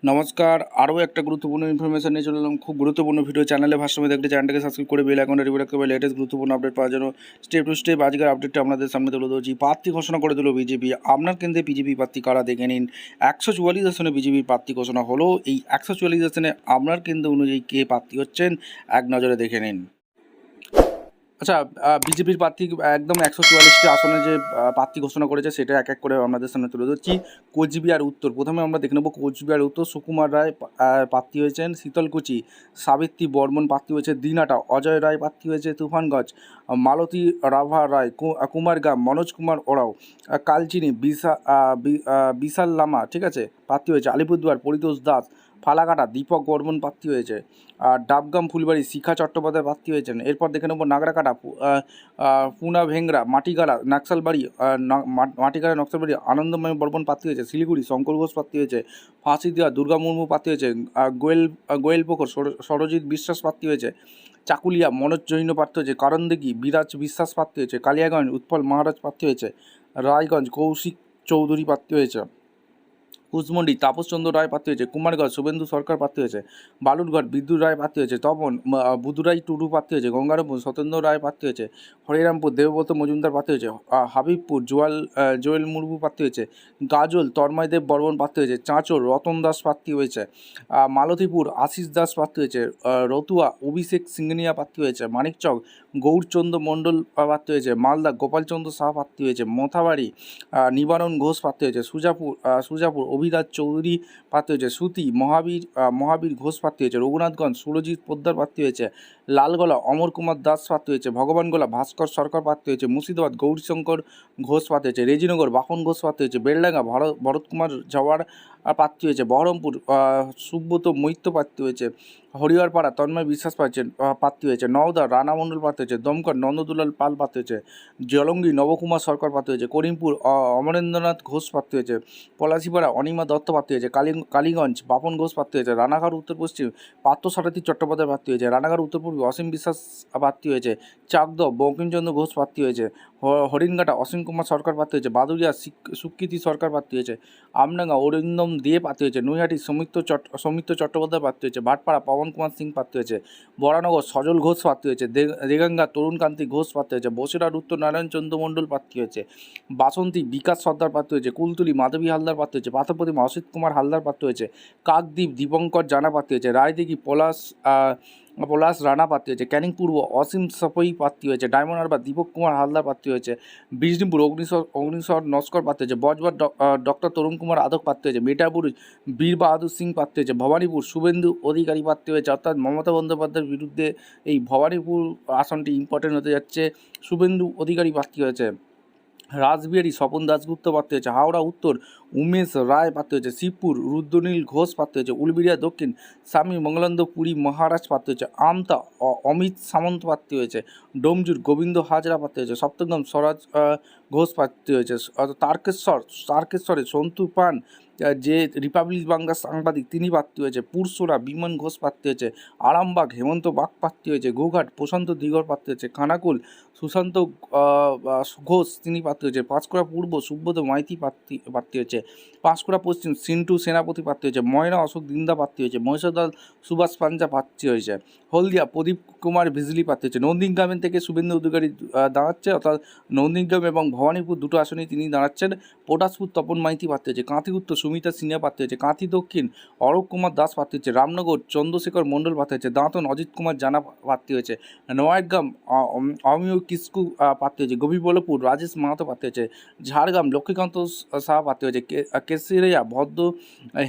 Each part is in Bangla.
নমস্কার, আরও একটা গুরুত্বপূর্ণ ইনফরমেশন নিয়ে চলে এলাম। খুব গুরুত্বপূর্ণ ভিডিও। চ্যানেলে ভাষ্যমে দেখলে চ্যানেলটাকে সাবস্ক্রাইব করে বেল আইকনটা টিপে রাখতে হবে লেটেস্ট গুরুত্বপূর্ণ আপডেট পাওয়ার জন্য। স্টেপ টু স্টেপ আজকের আপডেটটা আপনাদের সামনে তুলে ধরছি। প্রার্থী ঘোষণা করে দিল বিজেপি। আপনার কেন্দ্রে বিজেপি প্রার্থী কারা দেখে নিন। 144 আসনে বিজেপির প্রার্থী ঘোষণা হলো। এই 144 আসনে আপনার কেন্দ্র অনুযায়ী কে প্রার্থী হচ্ছেন এক নজরে দেখে নিন। আচ্ছা, বিজেপির প্রার্থী একদম 144টি আসনে যে প্রার্থী ঘোষণা করেছে সেটা এক এক করে আপনাদের সামনে তুলে ধরছি। কোচবিহার উত্তর, প্রথমে আমরা দেখে নেব কোচবিহার উত্তর। সুকুমার রায় প্রার্থী হয়েছেন। শীতলকুচি সাবিত্রী বর্মন প্রার্থী হয়েছে। দিনাটা অজয় রায় প্রার্থী হয়েছে। তুফানগঞ্জ মালতী রাভা রায়। কুমারগ্রাম মনোজ কুমার ওরাও। কালচিনি বিশাল লামা, ঠিক আছে, প্রার্থী হয়েছে। আলিপুরদুয়ার পরিতোষ দাস। ফালাকাটা দীপক বর্মন প্রার্থী হয়েছে। ডাবগ্রাম ফুলবাড়ি শিখা চট্টোপাধ্যায় প্রার্থী হয়েছেন। এরপর দেখে নেব নাগরাকাটা পুনা ভেংরা মাটিগাড়া নকশালবাড়ি মাটিগাড়া নকশালবাড়ি আনন্দময় বর্মন প্রার্থী হয়েছে। শিলিগুড়ি শঙ্কর ঘোষ প্রার্থী হয়েছে। ফাঁসিদিয়া দুর্গা মুর্মু প্রার্থী হয়েছে। গোয়েলপোখর সরজিৎ বিশ্বাস প্রার্থী হয়েছে। চাকুলিয়া মনোজ জৈন প্রার্থী হয়েছে। কারণদিঘি বিরাজ বিশ্বাস প্রার্থী হয়েছে। কালিয়াগঞ্জ উৎপল মহারাজ প্রার্থী হয়েছে। রায়গঞ্জ কৌশিক চৌধুরী প্রার্থী হয়েছে। কুশমন্ডি তাপসচন্দ্র রায় প্রার্থী হয়েছে। কুমারগঞ্জ শুভেন্দু সরকার প্রার্থী হয়েছে। বালুরঘাট বিদ্যুৎ রায় প্রার্থী হয়েছে। তপন বুধুরাই টুডু প্রার্থী হয়েছে। গঙ্গারামপুর সত্যেন্দ্র রায় প্রার্থী হয়েছে। হরিরামপুর দেবব্রত মজুমদার প্রার্থী হয়েছে। হাবিবপুর জোয়েল মুর্মু প্রার্থী হয়েছে। গাজল তন্ময়দেব বর্মন প্রার্থী হয়েছে। চাঁচর রতন দাস প্রার্থী হয়েছে। মালতীপুর আশিস দাস প্রার্থী হয়েছে। রতুয়া অভিষেক সিংহনিয়া প্রার্থী হয়েছে। মানিকচক গৌরচন্দ্র মণ্ডল প্রার্থী হয়েছে। মালদা গোপালচন্দ্র শাহ প্রার্থী হয়েছে। মথাবাড়ি নিবারণ ঘোষ প্রার্থী হয়েছে। সুজাপুর অভিরাজ চৌধুরী প্রার্থী হয়েছে। সুতি মহাবীর ঘোষ প্রার্থী হয়েছে। রঘুনাথগঞ্জ সুরজিৎ পোদ্দার প্রার্থী হয়েছে। লালগোলা অমর কুমার দাস প্রার্থী হয়েছে। ভগবানগোলা ভাস্কর সরকার প্রার্থী হয়েছে। মুর্শিদাবাদ গৌরীশঙ্কর ঘোষ প্রার্থী হয়েছে। রেজিনগর বাপন ঘোষ প্রার্থী হয়েছে। বেলডাঙ্গা ভরত কুমার জওয়ার প্রার্থী হয়েছে। বহরমপুর সুব্রত মৈত্য প্রার্থী হয়েছে। হরিহরপাড়া তন্ময় বিশ্বাস প্রার্থী হয়েছে। নওদা রানা মণ্ডল প্রার্থী হয়েছে। দমকল নন্দদুলাল পাল প্রার্থী হয়েছে। জলঙ্গি নবকুমার সরকার প্রার্থী হয়েছে। করিমপুর অমরেন্দ্রনাথ ঘোষ প্রার্থী হয়েছে। পলাশিপাড়া অনিমা দত্ত প্রার্থী হয়েছে। কালীগঞ্জ বাপন ঘোষ প্রার্থী হয়েছে। রানাঘাট উত্তর পশ্চিম পার্থসারথী চট্টোপাধ্যায় প্রার্থী হয়েছে। রানাঘাট উত্তর পূর্বে অসীম বিশ্বাস প্রার্থী হয়েছে। চাকদ বঙ্কিমচন্দ্র ঘোষ প্রার্থী হয়েছে। হরিণঘাটা অসীম কুমার সরকার প্রার্থী হয়েছে। বাদুরিয়া সুকৃতি সরকার প্রার্থী হয়েছে। আমডাঙ্গা অরিন্দম দিয়ে প্রার্থী হয়েছে। নৈহাটি সৌমিত্র চট্টোপাধ্যায় প্রার্থী হয়েছে। ভাটপাড়া পবন কুমার সিং প্রার্থী হয়েছে। বরানগর সজল ঘোষ প্রার্থী হয়েছে। দেগাঙ্গা তরুণকান্তি ঘোষ প্রার্থী হয়েছে। বসিরহাট উত্তর নারায়ণ চন্দ্র মণ্ডল প্রার্থী হয়েছে। বাসন্তী বিকাশ সর্দার প্রার্থী হয়েছে। কুলতুলি মাধবী হালদার প্রার্থী হয়েছে। পাথরপ্রতিমা অসিত কুমার হালদার প্রার্থী হয়েছে। কাকদ্বীপ দীপঙ্কর জানা প্রার্থী হয়েছে। রায়দিঘি পলাশ রানা প্রার্থী হয়েছে। ক্যানিং পূর্ব অসীম সপই প্রার্থী হয়েছে। ডায়মন্ড হারবার দীপক কুমার হালদার প্রার্থী হয়েছে। বিষ্ণুপুর অগ্নিস্বর নস্কর প্রার্থী হয়েছে। বজবট ডক্টর তরুণ কুমার আদক প্রার্থী হয়েছে। মেটাপুর বীর বাহাদুর সিং প্রার্থী হয়েছে। ভবানীপুর শুভেন্দু অধিকারী প্রার্থী হয়েছে। অর্থাৎ মমতা বন্দ্যোপাধ্যায়ের বিরুদ্ধে এই ভবানীপুর আসনটি ইম্পর্টেন্ট হতে যাচ্ছে। শুভেন্দু অধিকারী প্রার্থী হয়েছে। রাসবিহারী স্বপন দাশগুপ্ত প্রার্থী হয়েছে। হাওড়া উত্তর উমেশ রায় প্রার্থী হয়েছে। শিবপুর রুদ্রনীল ঘোষ প্রার্থী হয়েছে। উলবিড়িয়া দক্ষিণ স্বামী মঙ্গলানন্দ পুরী মহারাজ প্রার্থী হয়েছে। আমতা অমিত সামন্ত প্রার্থী হয়েছে। ডোমজুর গোবিন্দ হাজরা প্রার্থী হয়েছে। সপ্তগ্রাম স্বরাজ ঘোষ প্রার্থী হয়েছে। তারকেশ্বরে সন্তু পান যে রিপাবলিক বাংলার সাংবাদিক তিনি প্রার্থী হয়েছে। পুরসুরা বিমান ঘোষ প্রার্থী হয়েছে। আরামবাগ হেমন্ত বাগ প্রার্থী হয়েছে। গোঘাট প্রশান্ত দিগর প্রার্থী হয়েছে। খানাকুল সুশান্ত ঘোষ তিনি প্রার্থী হয়েছে। পাঁশকুড়া পূর্ব সুব্রত মাইতি প্রার্থী হয়েছে। পাঁশকুড়া পশ্চিম সিন্টু সেনাপতি প্রার্থী হয়েছে। ময়না অশোক দিন্দা প্রার্থী হয়েছে। মহিষাদল সুভাষ পাঞ্জা প্রার্থী হয়েছে। হলদিয়া প্রদীপ কুমার বিজলি প্রার্থী হয়েছে। নন্দীগ্রামের থেকে শুভেন্দু অধিকারী দাঁড়াচ্ছে, অর্থাৎ নন্দীগ্রাম এবং ভবানীপুর দুটো আসনেই তিনি দাঁড়াচ্ছেন। পটাশপুর তপন মাইতি প্রার্থী হয়েছে। কাঁথি উত্তর সুমিতা সিনহা প্রার্থী হয়েছে। কাঁথি দক্ষিণ অরূপ কুমার দাস প্রার্থী হয়েছে। রামনগর চন্দ্রশেখর মণ্ডল প্রার্থী হয়েছে। দাঁতন অজিত কুমার জানা প্রার্থী হয়েছে। নয়াগ্রাম অমিয় কিস্কু প্রার্থী হয়েছে। গোপীবল্লভপুর রাজেশ মাহাতো প্রার্থী হয়েছে। ঝাড়গ্রাম লক্ষ্মীকান্ত শাহ প্রার্থী হয়েছে। কেশরিয়া ভদ্র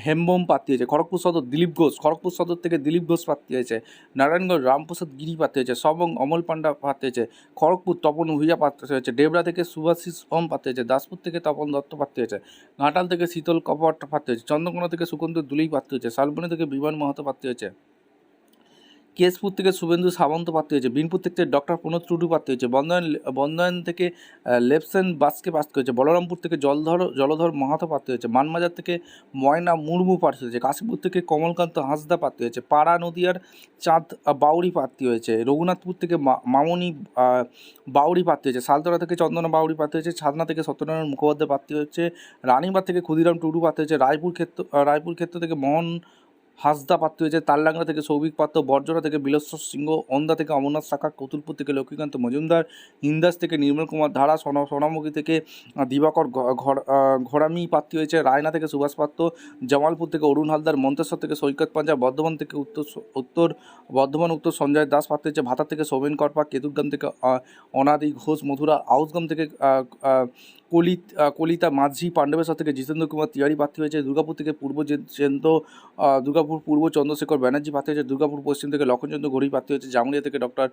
হেমবম প্রার্থী হয়েছে। খড়গপুর সদর দিলীপ ঘোষ, খড়গপুর সদর থেকে দিলীপ ঘোষ প্রার্থী হয়েছে। নারায়ণগঞ্জ রামপ্রসাদ গিরি প্রার্থী হয়েছে। সবং অমল পান্ডা প্রার্থী হয়েছে। খড়গপুর তপন ভুইয়া প্রার্থী হয়েছে। ডেবরা থেকে সুভাষিস ওম প্রার্থী হয়েছে। দাসপুর থেকে তপন দত্ত প্রার্থী হয়েছে। ঘাটাল থেকে শীতল কপট প্রার্থী হয়েছে। চন্দ্রকোনা থেকে সুকন্ত দুলেই প্রার্থী হয়েছে। শালবনী থেকে বিমান মাহাতো প্রার্থী হয়েছে। কেশপুর থেকে শুভেন্দু সামন্ত প্রার্থী হয়েছে। বিনপুর থেকে ডক্টর প্রণোদ টুডু প্রার্থী হয়েছে। বন্দয়ন থেকে লেপসেন বাসকে প্রার্থী হয়েছে। বলরামপুর থেকে জলধর মাহাতো প্রার্থী হয়েছে। মানবাজার থেকে ময়না মুর্মু প্রার্থী হয়েছে। কাশীপুর থেকে কমলকান্ত হাঁসদা প্রার্থী হয়েছে। পাড়া নদিয়ার চাঁদ বাউরি প্রার্থী হয়েছে। রঘুনাথপুর থেকে মামনি বাউরি প্রার্থী হয়েছে। শালতলা থেকে চন্দনা বাউরি প্রার্থী হয়েছে। ছাদনা থেকে সত্যনারায়ণ মুখোপাধ্যায় প্রার্থী হয়েছে। রানীবাগ থেকে ক্ষুদিরাম টুডু প্রার্থী হয়েছে। রায়পুর ক্ষেত্র থেকে মোহন হাঁসদা প্রার্থী হয়েছে। তালডাংরা থেকে সৌভিক পাত্র। বরজোড়া থেকে বিলেশ্বর সিংহ। ওন্দা থেকে অমরনাথ শাখা। কতুলপুর থেকে লক্ষ্মীকান্ত মজুমদার। ইন্দাস থেকে নির্মল কুমার ধারা। সোনামুখী থেকে দিবাকর ঘোড়ামি প্রার্থী হয়েছে। রায়না থেকে সুভাষ পাত্র। জামালপুর থেকে অরুণ হালদার। মন্তেশ্বর থেকে সৈকত পাঞ্জা। বর্ধমান থেকে উত্তর সঞ্জয় দাস প্রার্থী হয়েছে। ভাতা থেকে সৌমেন করপা। কেতুগ্রাম থেকে অনাদি ঘোষ মথুরা। আউসগ্রাম থেকে কলিতা মাঝি। পাণ্ডবেশ্বর থেকে জিতেন্দ্র কুমার তিওয়ারি প্রার্থী হয়েছে। দুর্গাপুর থেকে দুর্গাপুর পূর্ব চন্দ্রশেখর ব্যানার্জি প্রার্থী হয়েছে। দুর্গাপুর পশ্চিম থেকে লক্ষণচন্দ্র ঘড়ি প্রার্থী হয়েছে। জামুরিয়া থেকে ডক্টর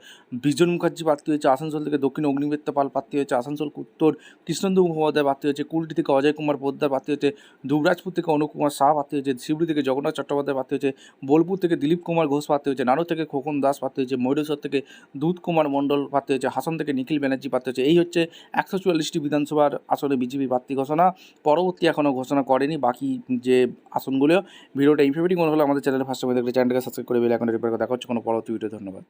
বিজন মুখার্জি প্রার্থী হয়েছে। আসানসোল থেকে দক্ষিণ অগ্নিমিত্র পাল প্রার্থী হয়েছে। আসানসোল উত্তর কৃষ্ণেন্দু মুখোপাধ্যায় প্রার্থী হয়েছে। কুলটি থেকে অজয় কুমার পোদ্দার প্রার্থী হয়েছে। দুবরাজপুর থেকে অনুপ কুমার শাহ প্রার্থী হয়েছে। শিবড়ি থেকে জগন্নাথ চট্টোপাধ্যায় প্রার্থী হয়েছে। বোলপুর থেকে দিলীপ কুমার ঘোষ প্রার্থী হয়েছে। নানুর থেকে খোকন দাস প্রার্থী হয়েছে। ময়ূরেশ্বর থেকে দুধ কুমার মণ্ডল প্রার্থী হয়েছে। হাসন থেকে নিখিল ব্যানার্জি প্রার্থী হয়েছে। এই হচ্ছে 144টি বিধানসভার আসনে বিজেপি প্রার্থী ঘোষণা। পরবর্তী এখনও ঘোষণা করেনি বাকি যে আসনগুলো। ভিডিওটা ইনফরমেটিভ মনে হলে আমাদের চ্যানেলে ফার্স্ট টাইম দেখলে চ্যানেলটাকে সাবস্ক্রাইব করে বেল আইকনটা টিপে রাখো। দেখা হচ্ছে কোনো পরবর্তী ভিডিও। ধন্যবাদ।